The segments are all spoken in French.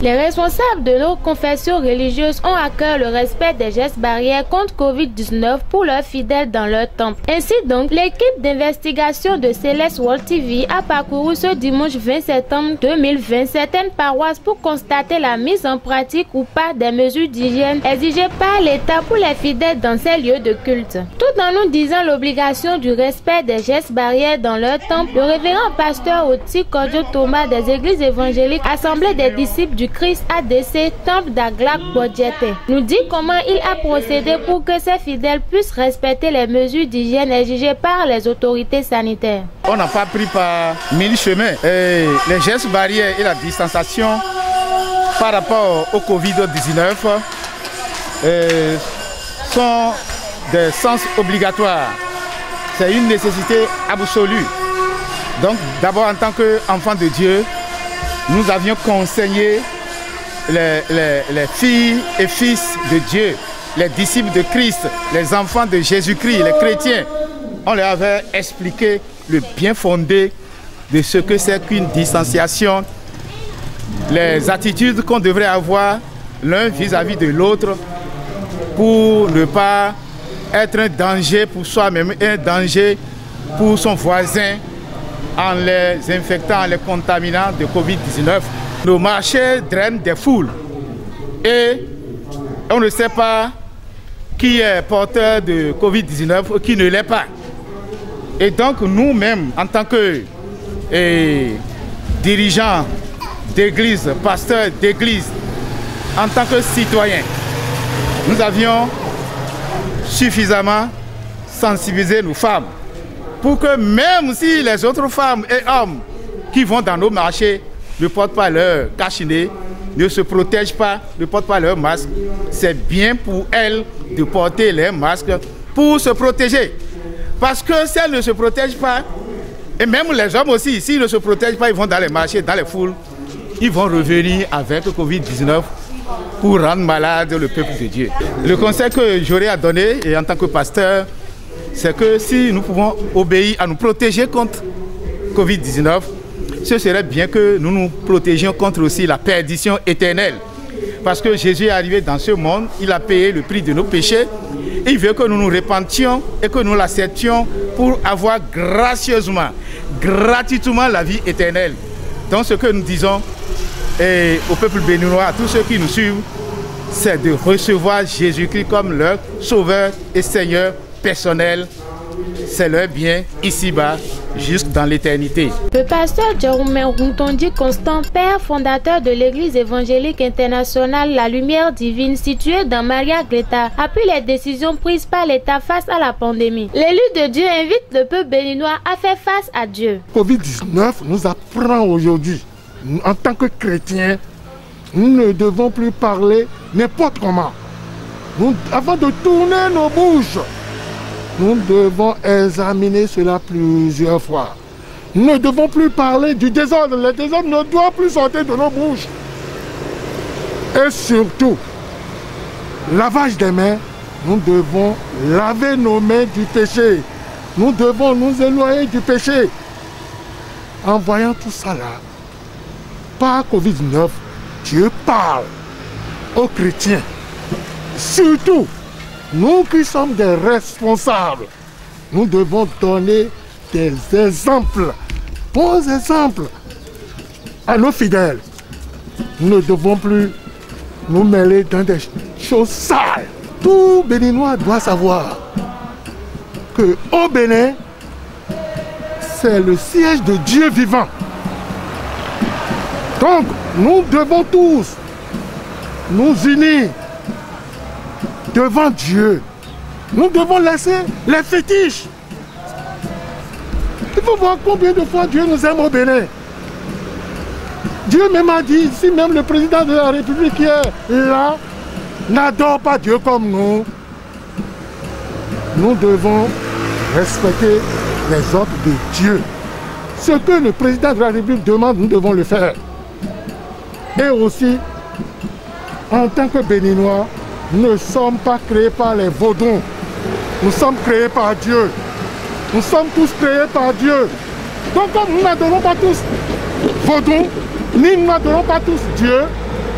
Les responsables de nos confessions religieuses ont à cœur le respect des gestes barrières contre Covid-19 pour leurs fidèles dans leur temple. Ainsi donc, l'équipe d'investigation de Céleste World TV a parcouru ce dimanche 20 septembre 2020 certaines paroisses pour constater la mise en pratique ou pas des mesures d'hygiène exigées par l'État pour les fidèles dans ces lieux de culte. Tout en nous disant l'obligation du respect des gestes barrières dans leur temple, le révérend pasteur Oti Kodjo Thomas des églises évangéliques Assemblée des disciples du Christ ADC Temple d'Aglak Bodjete nous dit comment il a procédé pour que ses fidèles puissent respecter les mesures d'hygiène exigées par les autorités sanitaires. On n'a pas pris par mille chemins. Les gestes barrières et la distanciation par rapport au Covid-19 sont des sens obligatoires. C'est une nécessité absolue. Donc d'abord en tant qu'enfants de Dieu, nous avions conseillé les filles et fils de Dieu, les disciples de Christ, les enfants de Jésus-Christ, les chrétiens. On leur avait expliqué le bien fondé de ce que c'est qu'une distanciation, les attitudes qu'on devrait avoir l'un vis-à-vis de l'autre pour ne pas être un danger pour soi-même et un danger pour son voisin en les infectant, en les contaminant de Covid-19. Nos marchés drainent des foules et on ne sait pas qui est porteur de Covid-19 ou qui ne l'est pas. Et donc nous-mêmes, en tant que dirigeants d'église, pasteurs d'église, en tant que citoyens, nous avions suffisamment sensibilisé nos femmes pour que même si les autres femmes et hommes qui vont dans nos marchés ne portent pas leur cache-nez, ne se protègent pas, ne portent pas leur masque, c'est bien pour elles de porter les masques pour se protéger. Parce que si elles ne se protègent pas, et même les hommes aussi, s'ils ne se protègent pas, ils vont dans les marchés, dans les foules, ils vont revenir avec le Covid-19 pour rendre malade le peuple de Dieu. Le conseil que j'aurais à donner, et en tant que pasteur, c'est que si nous pouvons obéir à nous protéger contre Covid-19, ce serait bien que nous nous protégions contre aussi la perdition éternelle. Parce que Jésus est arrivé dans ce monde, il a payé le prix de nos péchés. Il veut que nous nous repentions et que nous l'acceptions pour avoir gracieusement, gratuitement la vie éternelle. Donc ce que nous disons au peuple béninois, à tous ceux qui nous suivent, c'est de recevoir Jésus-Christ comme leur sauveur et Seigneur personnel. C'est leur bien ici-bas, jusque dans l'éternité. Le pasteur Jérôme Routondi Constant, père fondateur de l'église évangélique internationale La Lumière Divine située dans Maria Gleta, appuie les décisions prises par l'État face à la pandémie. L'élu de Dieu invite le peuple béninois à faire face à Dieu. Covid-19 nous apprend aujourd'hui, en tant que chrétiens, nous ne devons plus parler n'importe comment. Avant de tourner nos bouches, nous devons examiner cela plusieurs fois. Nous ne devons plus parler du désordre. Le désordre ne doit plus sortir de nos bouches. Et surtout, lavage des mains, nous devons laver nos mains du péché. Nous devons nous éloigner du péché. En voyant tout ça là, par Covid-19, Dieu parle aux chrétiens. Surtout, nous qui sommes des responsables, nous devons donner des exemples, bons exemples à nos fidèles. Nous ne devons plus nous mêler dans des choses sales. Tout Béninois doit savoir qu'au Bénin, c'est le siège de Dieu vivant. Donc, nous devons tous nous unir devant Dieu. Nous devons laisser les fétiches. Il faut voir combien de fois Dieu nous aime au Bénin. Dieu même a dit, ici même le président de la République qui est là, n'adore pas Dieu comme nous. Nous devons respecter les ordres de Dieu. Ce que le président de la République demande, nous devons le faire. Et aussi, en tant que Béninois, nous ne sommes pas créés par les vaudons. Nous sommes créés par Dieu. Nous sommes tous créés par Dieu. Donc comme nous n'adorons pas tous vaudons, ni nous n'adorons pas tous Dieu,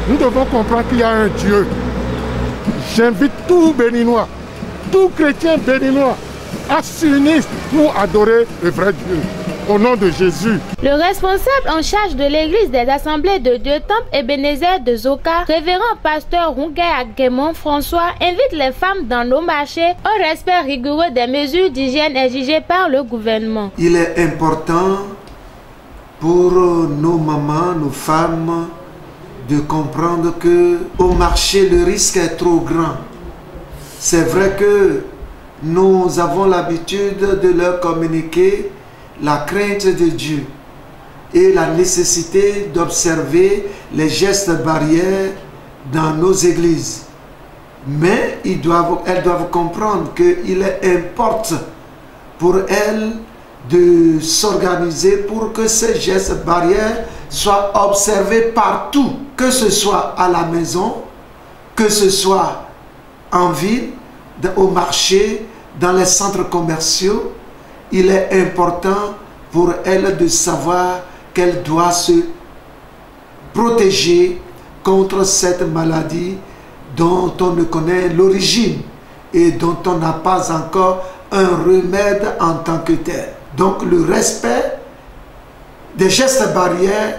Nous devons comprendre qu'il y a un Dieu. J'invite tout Béninois, tout chrétien béninois à s'unir pour adorer le vrai Dieu. Au nom de Jésus. Le responsable en charge de l'église des assemblées de Dieu Temple Ebenezer de Zoka, révérend pasteur Rungay Aguemon François, invite les femmes dans nos marchés au respect rigoureux des mesures d'hygiène exigées par le gouvernement. Il est important pour nos mamans, nos femmes, de comprendre que au marché le risque est trop grand. C'est vrai que nous avons l'habitude de leur communiquer la crainte de Dieu et la nécessité d'observer les gestes barrières dans nos églises. Mais elles doivent comprendre qu'il importe pour elles de s'organiser pour que ces gestes barrières soient observés partout, que ce soit à la maison, que ce soit en ville, au marché, dans les centres commerciaux. Il est important pour elle de savoir qu'elle doit se protéger contre cette maladie dont on ne connaît l'origine et dont on n'a pas encore un remède en tant que tel. Donc le respect des gestes barrières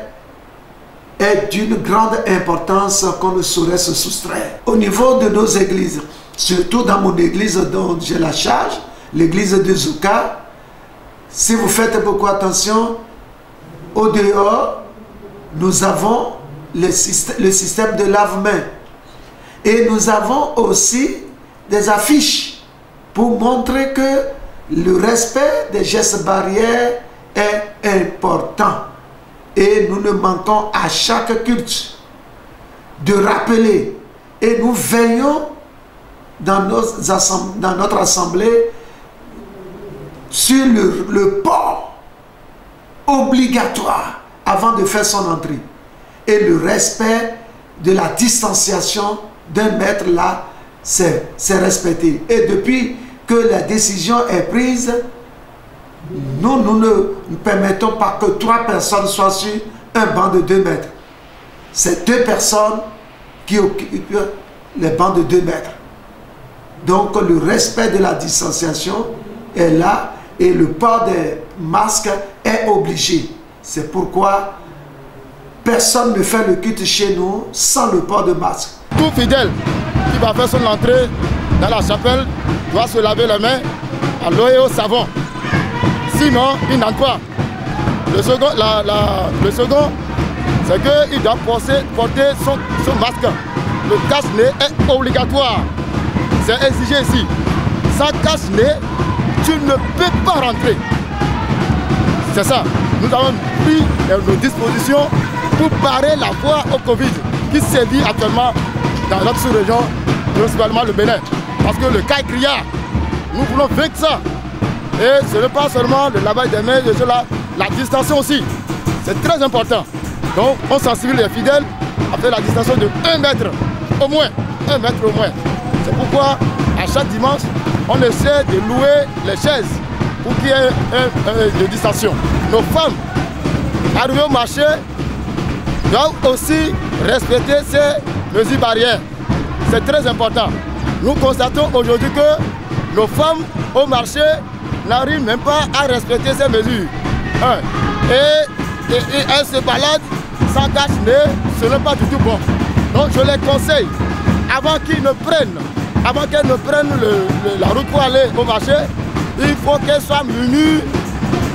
est d'une grande importance qu'on ne saurait se soustraire. Au niveau de nos églises, surtout dans mon église dont j'ai la charge, l'église de Zoka, si vous faites beaucoup attention, au dehors, nous avons le système de lave-main. Et nous avons aussi des affiches pour montrer que le respect des gestes barrières est important. Et nous ne manquons à chaque culte de rappeler. Et nous veillons dans notre assemblée sur le port obligatoire avant de faire son entrée. Et le respect de la distanciation d'1 mètre là, c'est respecté. Et depuis que la décision est prise, nous ne permettons pas que 3 personnes soient sur un banc de 2 mètres. C'est 2 personnes qui occupent les bancs de 2 mètres. Donc le respect de la distanciation est là et le port des masques est obligé. C'est pourquoi personne ne fait le culte chez nous sans le port de masque. Tout fidèle qui va faire son entrée dans la chapelle doit se laver les mains à l'eau et au savon. Sinon, il n'entre pas. Le second, c'est qu'il doit porter son masque. Le cache-nez est obligatoire. C'est exigé ici. Sans cache-nez, tu ne peux pas rentrer. C'est ça. Nous avons pris nos dispositions pour barrer la voie au Covid qui sévit actuellement dans notre sous-région, principalement le Bénin. Parce que le cas est criard. Nous voulons vaincre ça. Et ce n'est pas seulement le lavage des mains, la distanciation aussi. C'est très important. Donc on sensibilise les fidèles à faire la distanciation de 1 mètre au moins. 1 mètre au moins. C'est pourquoi à chaque dimanche, on essaie de louer les chaises pour qu'il y ait une distanciation. Nos femmes arrivées au marché doivent aussi respecter ces mesures barrières. C'est très important. Nous constatons aujourd'hui que nos femmes au marché n'arrivent même pas à respecter ces mesures. Et elles se baladent sans cache-nez, ce n'est pas du tout bon. Donc je les conseille, avant qu'elles ne prennent la route pour aller au marché, il faut qu'elles soient munies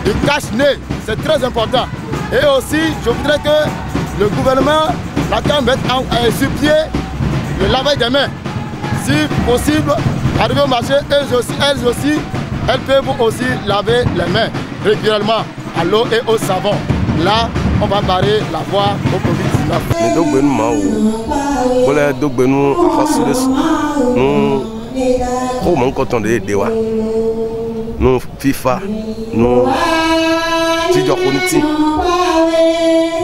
de cache-nez. C'est très important. Et aussi, je voudrais que le gouvernement attend mettre sur pied le lavage des mains. Si possible, arriver au marché, elles aussi, elles peuvent aussi laver les mains régulièrement à l'eau et au savon. Là, on va barrer la voie au Covid-19. Nous FIFA, nous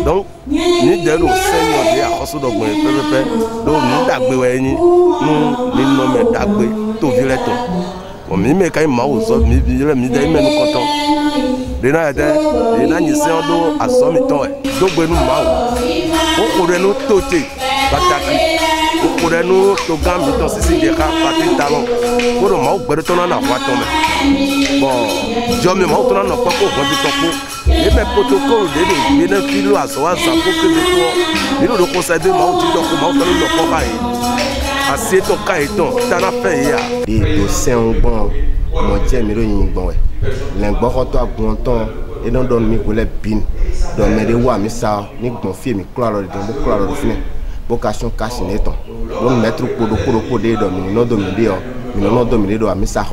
donc ni de lo seigneur de akoso dogbo pepepe do nu dagbe wa yin nu ni no me dagbe to vileto Bon, mais quand il m'a osé, il m'a mis des mains content. Les gens ils sont à 100 000 ans. Donc, nous nous toté, nous si des rats, talons. Pour le moment, nous bon, je me montre dans le papo, et mes protocoles, les kilos à soi, ça faut que les fois, ils nous conseillent de monter dans le papo. Assez ton cas et ton, t'en as fait hier. Les saints bon, mon Dieu, mais le bon, l'engouement toi bon temps, et non donne mes collègues bin, donne mes devoirs, mes ça, ni mon fils, mes clairs, de fin, vocation cache net, donc mettre pour le de non dominer, mais non dominer de mes ça,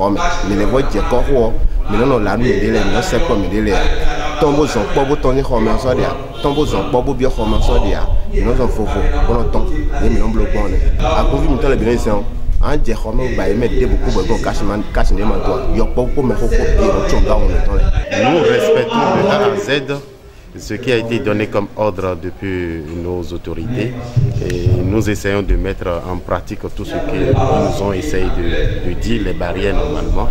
mais les voix qui est corps, mais non la nuit, les non c'est comme il est. Tombeau sont pas beau ton homme en sodia, tombeau sont pas beau bien homme en sodia, ils n'ont faux pour longtemps, et ils n'ont bloqué. À cause du temps, les bénéficiaires, un des hommes va émettre beaucoup de cash des manteaux, il y a pas beaucoup de nous respectons de A à Z ce qui a été donné comme ordre depuis nos autorités et nous essayons de mettre en pratique tout ce qu'ils nous ont essayé de dire, les barrières normalement.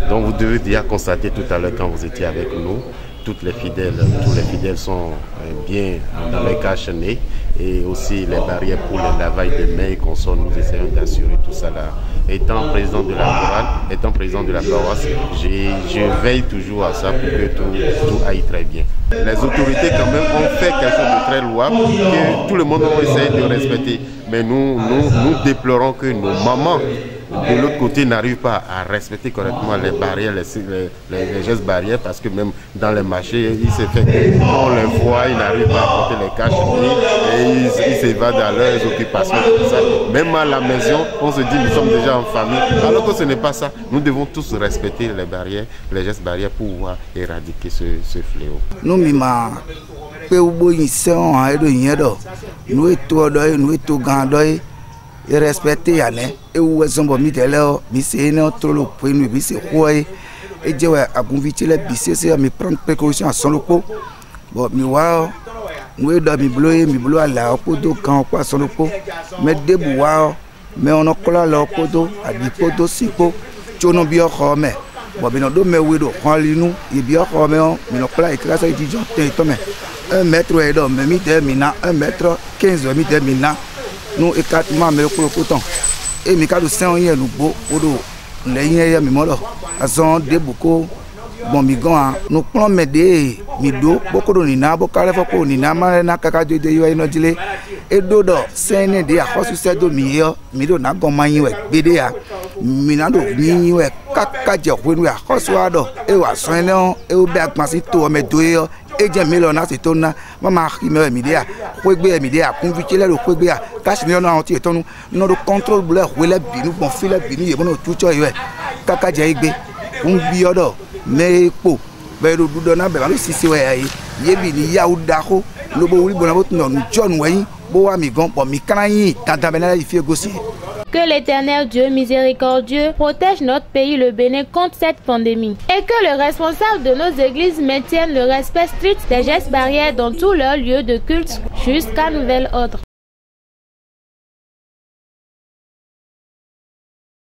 Donc vous devez déjà constater tout à l'heure quand vous étiez avec nous, tous les fidèles sont bien dans les cache-nez et aussi les barrières pour le lavage de mains et consorts, nous essayons d'assurer tout ça là. Étant président de la chorale, étant président de la paroisse, je veille toujours à ça pour que tout aille très bien. Les autorités quand même ont fait quelque chose de très louable que tout le monde va essayer de respecter. Mais nous déplorons que nos mamans de l'autre côté n'arrivent pas à respecter correctement les barrières, les gestes barrières, parce que même dans les marchés, il se fait qu'on les voit, ils n'arrivent pas à porter les caches et ils s'évadent à leurs occupations. Tout ça. Même à la maison, on se dit nous sommes déjà en famille, alors que ce n'est pas ça. Nous devons tous respecter les barrières, les gestes barrières pour pouvoir éradiquer ce fléau. Nous, et respecter Yanné et où est-ce qu'on met là, c'est notre lot pour nous, c'est quoi et j'ai à convaincre les BCC à me prendre précaution à son loco. Bon, mais waouh, nous dans mi bleu à la podo quand quoi son loco, mais des bois, mais on a collé la podo à des podos sipo, tu n'as bien remis. Bon, mais non, mais oui, donc quand nous, il bien remis, mais non, là, il classe dit j'entends, mais 1 mètre et donc, mais mi-termina, 1 mètre 15 mi-termina. Nous écartement mais le coton et mes cas de 5 ans nous beau pour les yens mi molo azon de beaucoup bon migan nous plan m'aider mi do beaucoup de nina beaucoup de fois ko nina ma na kaka de yo ino dile e dodo sene de a hosu se do mi do na go man yiwe bede ya mi na do ni yiwe kaka je kwenu ya hosu ado e wa so ene e o be agban si to me do yo eje million na se to na mama me mi de ya kwegbe mi de ya convict le ro kwegbe ya cash ni ona ti etonu no do control blue wele binu bon file binu ye bono tucho yiwe kaka je igbe bi odo me po be do do na be ba si se we yi ye bi ni ya udako lo bo wi bona bo no John weyin bo wa mi gan po mi kan yin dandan be na yi fi gosi. Que l'Éternel Dieu miséricordieux protège notre pays, le Bénin, contre cette pandémie. Et que le responsable de nos églises maintienne le respect strict des gestes barrières dans tous leurs lieux de culte jusqu'à nouvel ordre.